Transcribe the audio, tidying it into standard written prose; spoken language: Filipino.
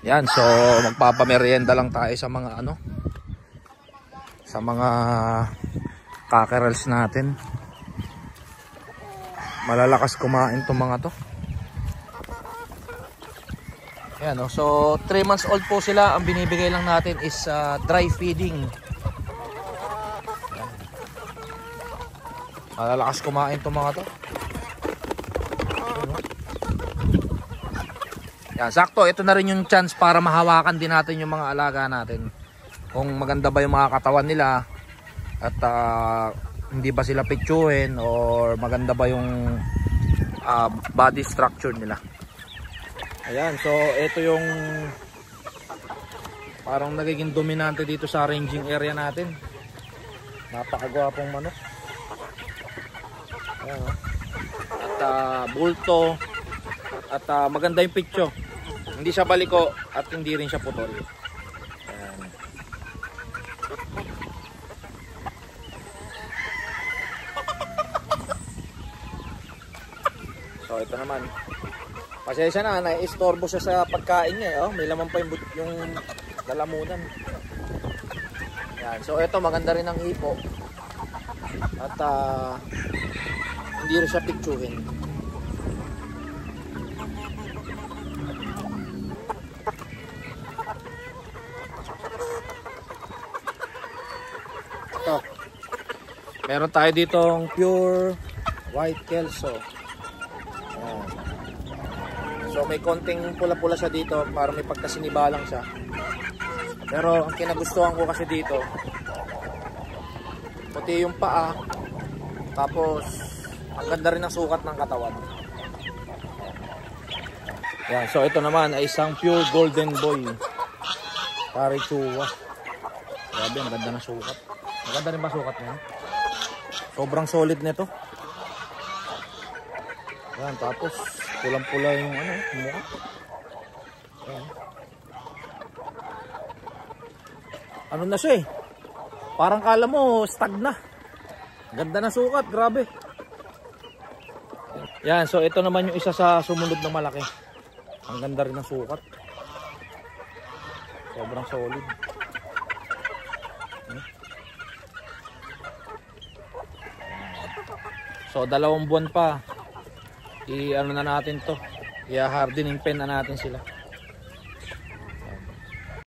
Yan, so magpapamerienda lang tayo sa mga ano, sa mga cockerels natin. Malalakas kumain tong mga to. Yan, oh. So 3 months old po sila. Ang binibigay lang natin is dry feeding. Yan. Malalakas kumain tong mga to. Yan, sakto, ito na rin yung chance para mahawakan din natin yung mga alaga natin. Kung maganda ba yung mga katawan nila at hindi ba sila pitsuhin or maganda ba yung body structure nila. Ayan, so ito yung parang nagiging dominante dito sa ranging area natin. Napakagwapong manok. Ayan, at bulto at maganda yung pitso. Hindi siya baliko at hindi rin siya putol. Ayan. So ito naman. Pasensya na, nai-istorbo siya sa pagkain niya. Oh. May laman pa yung lalamunan. Ayan. So ito maganda rin ang hipo. At hindi rin siya pitsuhin. Ito. Meron tayo ditong pure white kelso. Ayan. So may konting pula-pula siya dito para may pagkasinibalang siya. Pero ang kinagustuhan ko kasi dito, puti yung paa, tapos ang ganda rin ng sukat ng katawan. Yan, so ito naman ay isang pure golden boy. Parichua. Grabe, ang ganda ng sukat. Maganda rin ba sukat niya? Sobrang solid nito. Yan, tapos pulang-pula yung ano, mukha. Yan. Ano na siya eh? Parang kala mo stag na. Ganda na sukat, grabe. Yan, so ito naman yung isa sa sumunod na malaki. Ang ganda rin ng sukat. Sobrang solid. So 2 buwan pa. I-ano na natin to. I-hardening pen na natin sila.